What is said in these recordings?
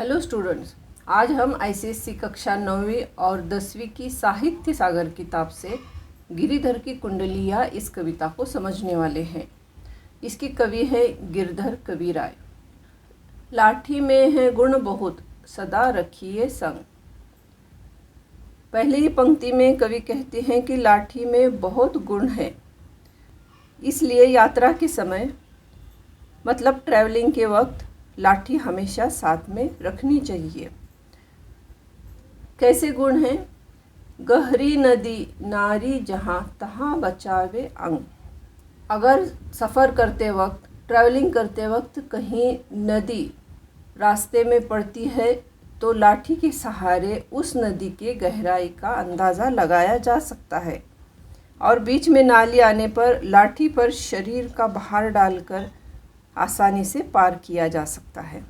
Hello students, आज हम ICSC कक्षा 9वीं और 10वीं की साहित्य सागर किताब से गिरिधर की कुंडलिया इस कविता को समझने वाले हैं। इसकी कवि है गिरधर कविराय। लाठी में है गुण बहुत, सदा रखिए संग। पहली ही पंक्ति में कवि कहते हैं कि लाठी में बहुत गुण है, इसलिए यात्रा के समय मतलब ट्रैवलिंग के वक्त लाठी हमेशा साथ में रखनी चाहिए। कैसे गुण हैं? गहरी नदी नारी जहाँ तहाँ बचावे अंग। अगर सफ़र करते वक्त, ट्रैवलिंग करते वक्त कहीं नदी रास्ते में पड़ती है तो लाठी के सहारे उस नदी के गहराई का अंदाज़ा लगाया जा सकता है और बीच में नाली आने पर लाठी पर शरीर का भार डालकर आसानी से पार किया जा सकता है।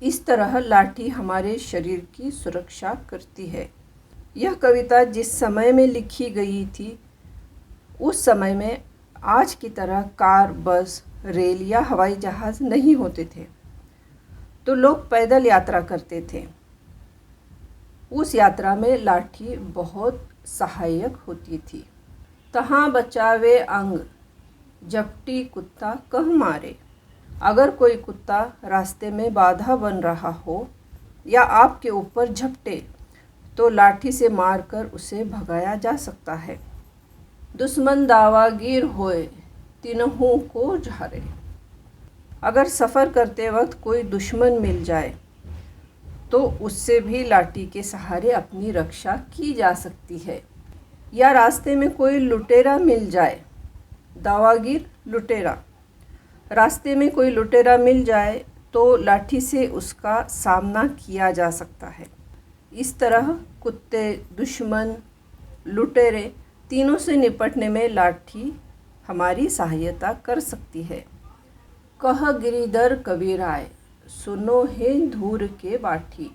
इस तरह लाठी हमारे शरीर की सुरक्षा करती है। यह कविता जिस समय में लिखी गई थी उस समय में आज की तरह कार, बस, रेल या हवाई जहाज़ नहीं होते थे, तो लोग पैदल यात्रा करते थे। उस यात्रा में लाठी बहुत सहायक होती थी। तहाँ बचावे अंग, झपटी कुत्ता कह मारे। अगर कोई कुत्ता रास्ते में बाधा बन रहा हो या आपके ऊपर झपटे तो लाठी से मारकर उसे भगाया जा सकता है। दुश्मन दावागीर होए, तिनहु को झारे। अगर सफ़र करते वक्त कोई दुश्मन मिल जाए तो उससे भी लाठी के सहारे अपनी रक्षा की जा सकती है। या रास्ते में कोई लुटेरा मिल जाए, दावागीर लुटेरा, रास्ते में कोई लुटेरा मिल जाए तो लाठी से उसका सामना किया जा सकता है। इस तरह कुत्ते, दुश्मन, लुटेरे तीनों से निपटने में लाठी हमारी सहायता कर सकती है। कह गिरिधर कविराय, सुनो हे धूर के बाठी।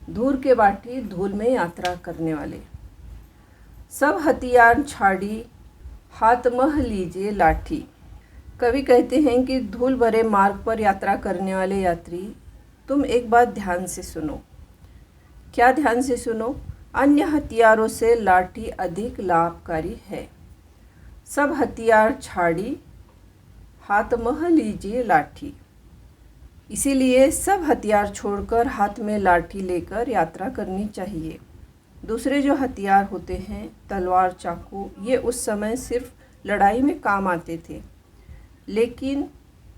धूर के बाठी, धूल में यात्रा करने वाले। सब हथियार छाड़ी, हाथ मह लीजिए लाठी। कवि कहते हैं कि धूल भरे मार्ग पर यात्रा करने वाले यात्री, तुम एक बात ध्यान से सुनो। क्या ध्यान से सुनो? अन्य हथियारों से लाठी अधिक लाभकारी है। सब हथियार छाड़ी, हाथ मह लीजिए लाठी। इसीलिए सब हथियार छोड़कर हाथ में लाठी लेकर यात्रा करनी चाहिए। दूसरे जो हथियार होते हैं, तलवार, चाकू, ये उस समय सिर्फ लड़ाई में काम आते थे, लेकिन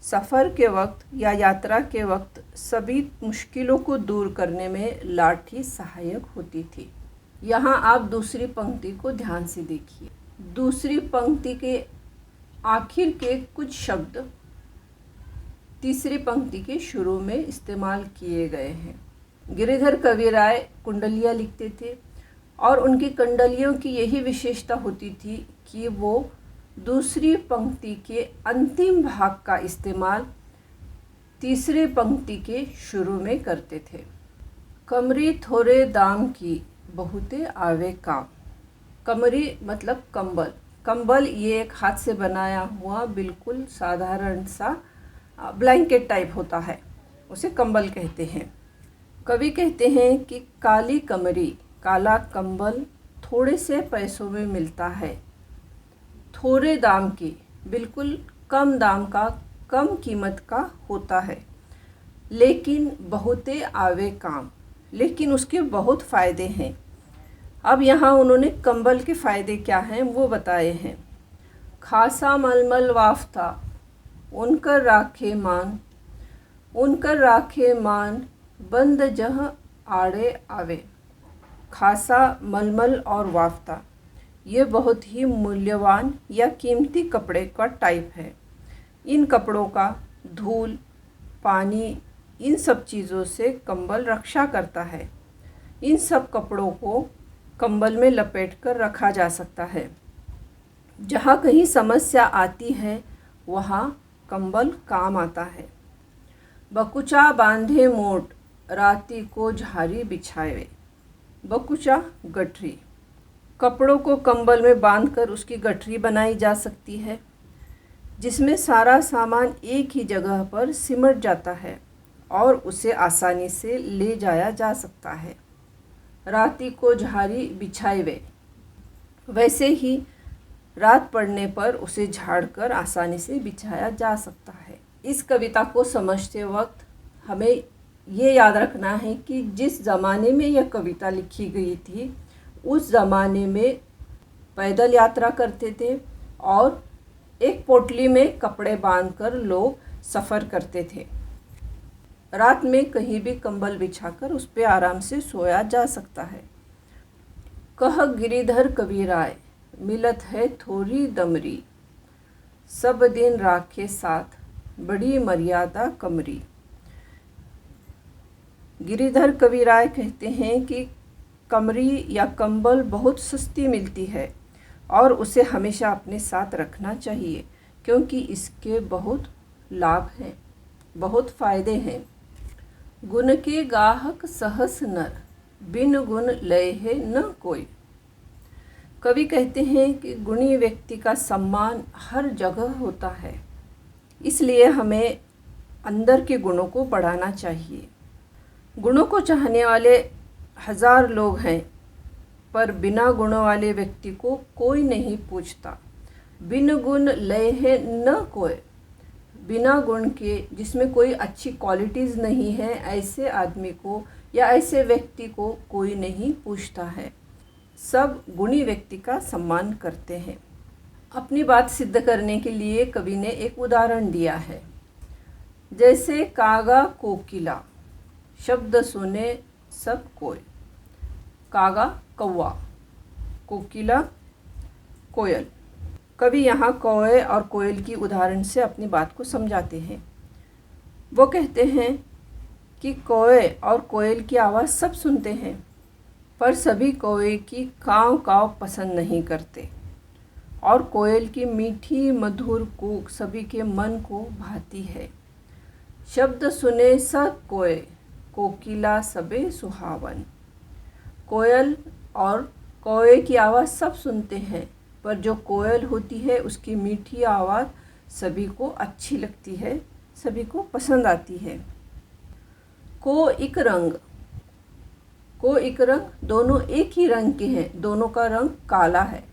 सफ़र के वक्त या यात्रा के वक्त सभी मुश्किलों को दूर करने में लाठी सहायक होती थी। यहाँ आप दूसरी पंक्ति को ध्यान से देखिए। दूसरी पंक्ति के आखिर के कुछ शब्द तीसरी पंक्ति के शुरू में इस्तेमाल किए गए हैं। गिरिधर कविराय कुंडलिया लिखते थे और उनकी कुंडलियों की यही विशेषता होती थी कि वो दूसरी पंक्ति के अंतिम भाग का इस्तेमाल तीसरी पंक्ति के शुरू में करते थे। कमरी थोड़े दाम की, बहुते आवे काम। कमरी मतलब कंबल। कंबल ये एक हाथ से बनाया हुआ बिल्कुल साधारण सा ब्लैंकेट टाइप होता है, उसे कंबल कहते हैं। कवि कहते हैं कि काली कमरी, काला कंबल थोड़े से पैसों में मिलता है। थोड़े दाम की, बिल्कुल कम दाम का, कम कीमत का होता है। लेकिन बहुते आवे काम, लेकिन उसके बहुत फ़ायदे हैं। अब यहाँ उन्होंने कंबल के फ़ायदे क्या हैं वो बताए हैं। खासा मलमल वाफ्ता, उनकर राखे मान, उनकर राखे मान, बंद जह आड़े आवे। खासा, मलमल और वाफ्ता ये बहुत ही मूल्यवान या कीमती कपड़े का टाइप है। इन कपड़ों का धूल, पानी, इन सब चीज़ों से कंबल रक्षा करता है। इन सब कपड़ों को कंबल में लपेटकर रखा जा सकता है। जहाँ कहीं समस्या आती है वहाँ कंबल काम आता है। बकुचा बांधे मोट, राती को झारी बिछावे। बकुचा, गठरी। कपड़ों को कंबल में बांधकर उसकी गठरी बनाई जा सकती है जिसमें सारा सामान एक ही जगह पर सिमट जाता है और उसे आसानी से ले जाया जा सकता है। राती को झाड़ी बिछाइवे, वैसे ही रात पड़ने पर उसे झाड़कर आसानी से बिछाया जा सकता है। इस कविता को समझते वक्त हमें ये याद रखना है कि जिस ज़माने में यह कविता लिखी गई थी उस ज़माने में पैदल यात्रा करते थे और एक पोटली में कपड़े बांधकर लोग सफ़र करते थे। रात में कहीं भी कंबल बिछाकर उस पर आराम से सोया जा सकता है। कह गिरिधर कबीराय, मिलत है थोड़ी दमरी, सब दिन राखे साथ, बड़ी मर्यादा कमरी। गिरिधर कबीराय कहते हैं कि कमरी या कंबल बहुत सस्ती मिलती है और उसे हमेशा अपने साथ रखना चाहिए, क्योंकि इसके बहुत लाभ हैं, बहुत फ़ायदे हैं। गुण के गाहक सहस नर, बिन गुण लय है न कोई। कवि कहते हैं कि गुणी व्यक्ति का सम्मान हर जगह होता है, इसलिए हमें अंदर के गुणों को बढ़ाना चाहिए। गुणों को चाहने वाले हज़ार लोग हैं, पर बिना गुणों वाले व्यक्ति को कोई नहीं पूछता। बिन गुण लय है न कोई, बिना गुण के, जिसमें कोई अच्छी क्वालिटीज़ नहीं है, ऐसे आदमी को या ऐसे व्यक्ति को कोई नहीं पूछता है। सब गुणी व्यक्ति का सम्मान करते हैं। अपनी बात सिद्ध करने के लिए कवि ने एक उदाहरण दिया है। जैसे कागा कोकिला, शब्द सुने सब कोय। कागा कौवा, कोकिला कोयल। कवि यहाँ कौवे और कोयल की उदाहरण से अपनी बात को समझाते हैं। वो कहते हैं कि कौवे और कोयल की आवाज़ सब सुनते हैं, पर सभी कौवे की काँव काँव पसंद नहीं करते, और कोयल की मीठी मधुर कूक सभी के मन को भाती है। शब्द सुने सब कोय, कोकिला सबे सुहावन। कोयल और कौवे की आवाज़ सब सुनते हैं, पर जो कोयल होती है उसकी मीठी आवाज़ सभी को अच्छी लगती है, सभी को पसंद आती है। को एक रंग, को एक रंग, दोनों एक ही रंग के हैं, दोनों का रंग काला है।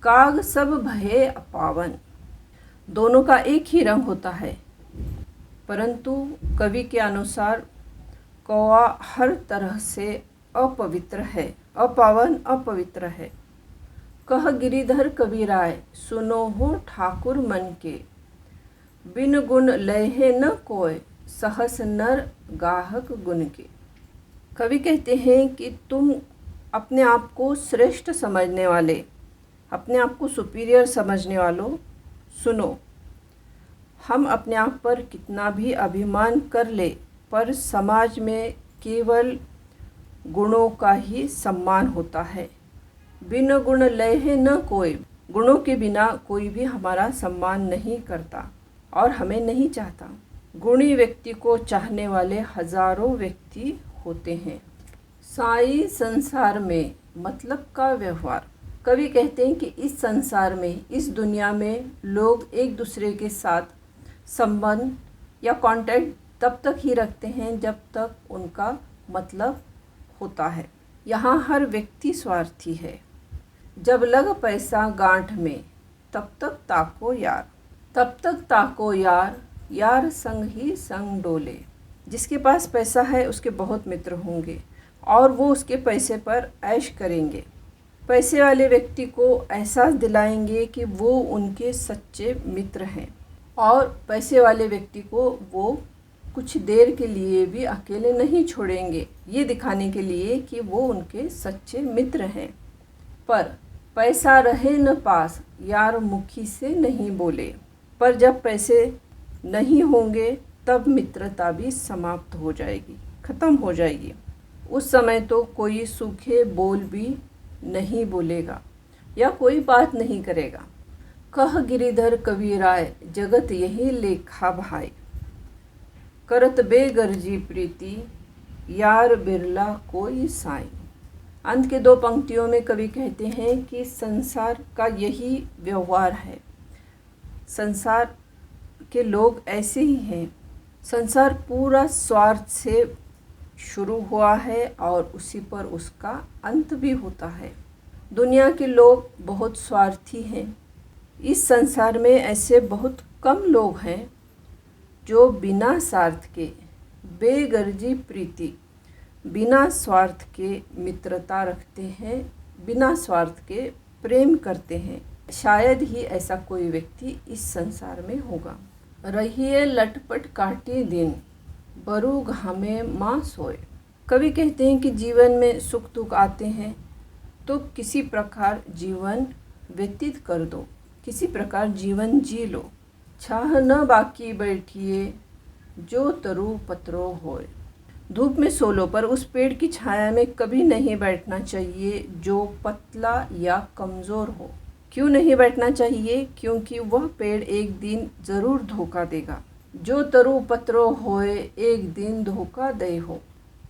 काग सब भये अपावन, दोनों का एक ही रंग होता है, परंतु कवि के अनुसार कौवा हर तरह से अपवित्र है, अपावन अपवित्र है। कह गिरिधर कबीराय, सुनो हो ठाकुर मन के, बिन गुण लय है न कोय, सहस नर गाहक गुण के। कवि कहते हैं कि तुम अपने आप को श्रेष्ठ समझने वाले, अपने आप को सुपीरियर समझने वालों, सुनो। हम अपने आप पर कितना भी अभिमान कर ले, पर समाज में केवल गुणों का ही सम्मान होता है। बिन गुण लय है न कोई, गुणों के बिना कोई भी हमारा सम्मान नहीं करता और हमें नहीं चाहता। गुणी व्यक्ति को चाहने वाले हजारों व्यक्ति होते हैं। साई संसार में मतलब का व्यवहार। कवि कहते हैं कि इस संसार में, इस दुनिया में लोग एक दूसरे के साथ संबंध या कांटेक्ट तब तक ही रखते हैं जब तक उनका मतलब होता है। यहाँ हर व्यक्ति स्वार्थी है। जब लग पैसा गांठ में, तब तक ताको यार, तब तक ताको यार, यार संग ही संग डोले। जिसके पास पैसा है उसके बहुत मित्र होंगे और वो उसके पैसे पर ऐश करेंगे। पैसे वाले व्यक्ति को एहसास दिलाएंगे कि वो उनके सच्चे मित्र हैं, और पैसे वाले व्यक्ति को वो कुछ देर के लिए भी अकेले नहीं छोड़ेंगे, ये दिखाने के लिए कि वो उनके सच्चे मित्र हैं। पर पैसा रहे न पास, यार मुखी से नहीं बोले। पर जब पैसे नहीं होंगे तब मित्रता भी समाप्त हो जाएगी, ख़त्म हो जाएगी। उस समय तो कोई सूखे बोल भी नहीं बोलेगा या कोई बात नहीं करेगा। कह गिरिधर कबीराय, जगत यही लेखा भाई, करत बेगर्जी प्रीति, यार बिरला कोई साई। अंत के दो पंक्तियों में कवि कहते हैं कि संसार का यही व्यवहार है। संसार के लोग ऐसे ही हैं संसार पूरा स्वार्थ से शुरू हुआ है और उसी पर उसका अंत भी होता है। दुनिया के लोग बहुत स्वार्थी हैं। इस संसार में ऐसे बहुत कम लोग हैं जो बिना स्वार्थ के बेगर्जी प्रीति, बिना स्वार्थ के मित्रता रखते हैं, बिना स्वार्थ के प्रेम करते हैं। शायद ही ऐसा कोई व्यक्ति इस संसार में होगा। रहिए लटपट काटे दिन, बरु घामे माँ सोए। कवि कहते हैं कि जीवन में सुख दुख आते हैं तो किसी प्रकार जीवन व्यतीत कर दो, किसी प्रकार जीवन जी लो। छाह न बाकी बैठिए, जो तरु पत्रो होए। धूप में सो लो, पर उस पेड़ की छाया में कभी नहीं बैठना चाहिए जो पतला या कमज़ोर हो। क्यों नहीं बैठना चाहिए? क्योंकि वह पेड़ एक दिन ज़रूर धोखा देगा। जो तरु पत्रो होए, एक दिन धोखा दे हो।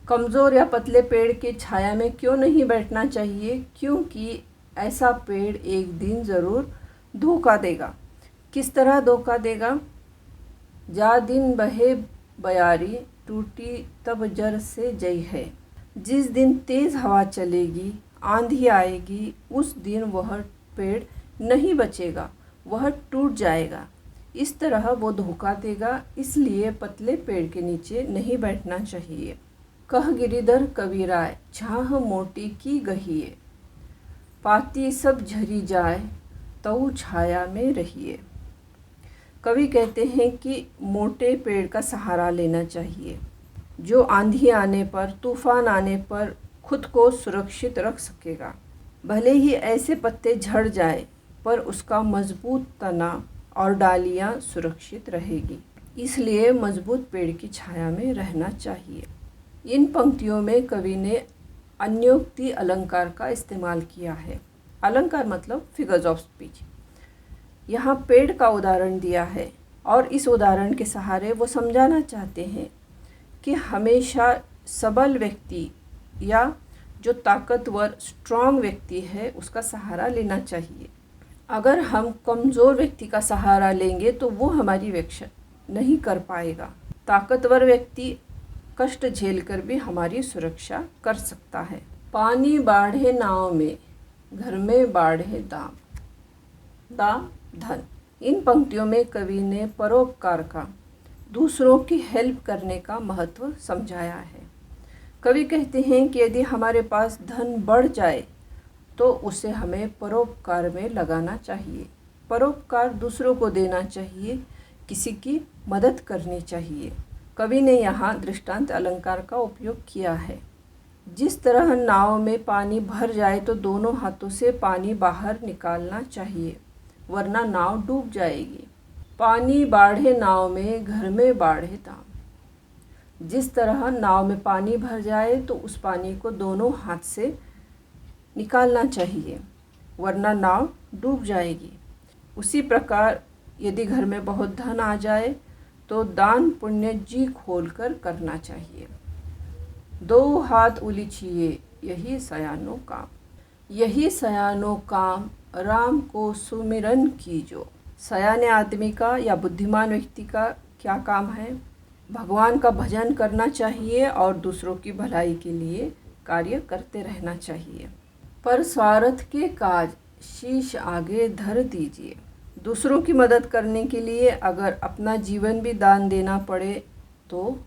कमज़ोर या पतले पेड़ के छाया में क्यों नहीं बैठना चाहिए? क्योंकि ऐसा पेड़ एक दिन ज़रूर धोखा देगा। किस तरह धोखा देगा? जा दिन बहे बयारी, टूटी तब जड़ से जई है। जिस दिन तेज़ हवा चलेगी, आंधी आएगी, उस दिन वह पेड़ नहीं बचेगा, वह टूट जाएगा। इस तरह वो धोखा देगा। इसलिए पतले पेड़ के नीचे नहीं बैठना चाहिए। कह गिरिधर कबीराय, छाह मोटी की गहिए। पाती सब झरी जाए, तऊ छाया में रहिए। कवि कहते हैं कि मोटे पेड़ का सहारा लेना चाहिए, जो आंधी आने पर, तूफान आने पर खुद को सुरक्षित रख सकेगा। भले ही ऐसे पत्ते झड़ जाए, पर उसका मजबूत तना और डालियाँ सुरक्षित रहेगी। इसलिए मजबूत पेड़ की छाया में रहना चाहिए। इन पंक्तियों में कवि ने अन्योक्ति अलंकार का इस्तेमाल किया है। अलंकार मतलब फिगर्स ऑफ स्पीच। यहाँ पेड़ का उदाहरण दिया है और इस उदाहरण के सहारे वो समझाना चाहते हैं कि हमेशा सबल व्यक्ति या जो ताकतवर स्ट्रांग व्यक्ति है उसका सहारा लेना चाहिए। अगर हम कमज़ोर व्यक्ति का सहारा लेंगे तो वो हमारी रक्षा नहीं कर पाएगा। ताकतवर व्यक्ति कष्ट झेलकर भी हमारी सुरक्षा कर सकता है। पानी बाढ़े नाव में, घर में बाढ़े दाम। दाम धन। इन पंक्तियों में कवि ने परोपकार का, दूसरों की हेल्प करने का महत्व समझाया है। कवि कहते हैं कि यदि हमारे पास धन बढ़ जाए तो उसे हमें परोपकार में लगाना चाहिए। परोपकार दूसरों को देना चाहिए, किसी की मदद करनी चाहिए। कवि ने यहाँ दृष्टांत अलंकार का उपयोग किया है। जिस तरह नाव में पानी भर जाए तो दोनों हाथों से पानी बाहर निकालना चाहिए, वरना नाव डूब जाएगी। पानी बाढ़े नाव में, घर में बाढ़े दाम। जिस तरह नाव में पानी भर जाए तो उस पानी को दोनों हाथ से निकालना चाहिए, वरना नाव डूब जाएगी। उसी प्रकार यदि घर में बहुत धन आ जाए तो दान पुण्य जी खोलकर करना चाहिए। दो हाथ उलीचिए, यही सयानो काम। यही सयानो काम, राम को सुमिरन कीजो। सयाने आदमी का या बुद्धिमान व्यक्ति का क्या काम है? भगवान का भजन करना चाहिए और दूसरों की भलाई के लिए कार्य करते रहना चाहिए। पर स्वार्थ के काज, शीश आगे धर दीजिए। दूसरों की मदद करने के लिए अगर अपना जीवन भी दान देना पड़े तो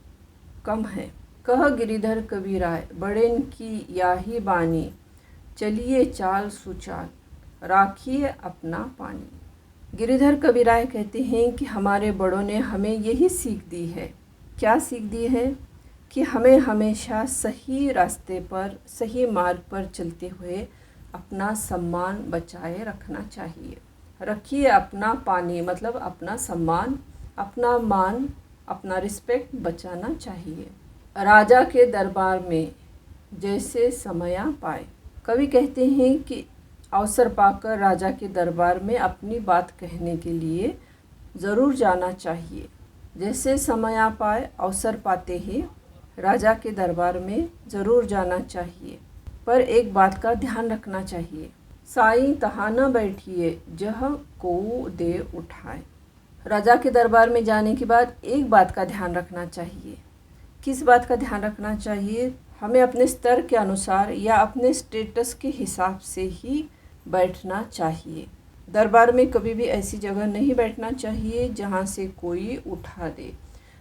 कम है। कह गिरिधर कबीराय, बड़ेन की याही बानी। चलिए चाल सुचाल, राखिए अपना पानी। गिरिधर कबीराय कहते हैं कि हमारे बड़ों ने हमें यही सीख दी है। क्या सीख दी है? कि हमें हमेशा सही रास्ते पर, सही मार्ग पर चलते हुए अपना सम्मान बचाए रखना चाहिए। रखिए अपना पानी मतलब अपना सम्मान, अपना मान, अपना रिस्पेक्ट बचाना चाहिए। राजा के दरबार में जैसे समया पाए। कवि कहते हैं कि अवसर पाकर राजा के दरबार में अपनी बात कहने के लिए ज़रूर जाना चाहिए। जैसे समय पाए, अवसर पाते ही राजा के दरबार में ज़रूर जाना चाहिए। पर एक बात का ध्यान रखना चाहिए। साईं तहाँ न बैठिए, जह को दे उठाए। राजा के दरबार में जाने के बाद एक बात का ध्यान रखना चाहिए। किस बात का ध्यान रखना चाहिए? हमें अपने स्तर के अनुसार या अपने स्टेटस के हिसाब से ही बैठना चाहिए। दरबार में कभी भी ऐसी जगह नहीं बैठना चाहिए जहाँ से कोई उठा दे।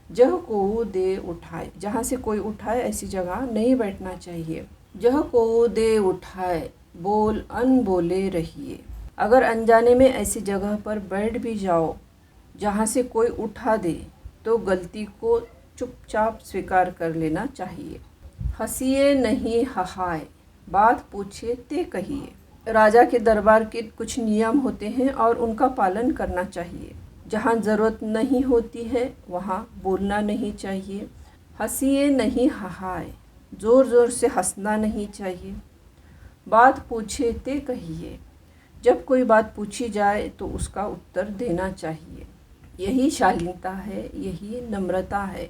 जह को दे उठाए, जहाँ से कोई उठाए ऐसी जगह नहीं बैठना चाहिए। जह को दे उठाए, बोल अनबोले रहिए। अगर अनजाने में ऐसी जगह पर बैठ भी जाओ जहाँ से कोई उठा दे तो गलती को चुपचाप स्वीकार कर लेना चाहिए। हंसिए नहीं हहाए, बात पूछे ते कहिए। राजा के दरबार के कुछ नियम होते हैं और उनका पालन करना चाहिए। जहाँ ज़रूरत नहीं होती है वहाँ बोलना नहीं चाहिए। हंसिए नहीं हहाए, ज़ोर ज़ोर से हंसना नहीं चाहिए। बात पूछे ते कहिए, जब कोई बात पूछी जाए तो उसका उत्तर देना चाहिए। यही शालीनता है, यही नम्रता है।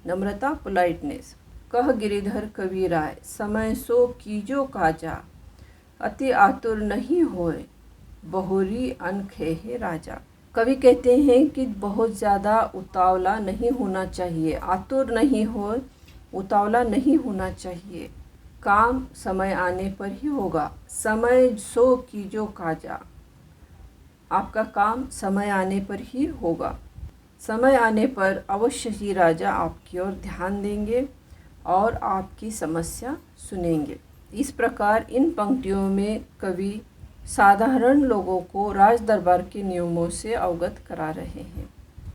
नम्रता, पोलाइटनेस। कह गिरिधर कबीराय, समय सो कीजो काजा। अति आतुर नहीं होए, बहुरी अनखेहे राजा। कवि कहते हैं कि बहुत ज़्यादा उतावला नहीं होना चाहिए, आतुर नहीं हो, उतावला नहीं होना चाहिए। काम समय आने पर ही होगा। समय सो कीजो काजा, आपका काम समय आने पर ही होगा। समय आने पर अवश्य ही राजा आपकी ओर ध्यान देंगे और आपकी समस्या सुनेंगे। इस प्रकार इन पंक्तियों में कवि साधारण लोगों को राज दरबार के नियमों से अवगत करा रहे हैं।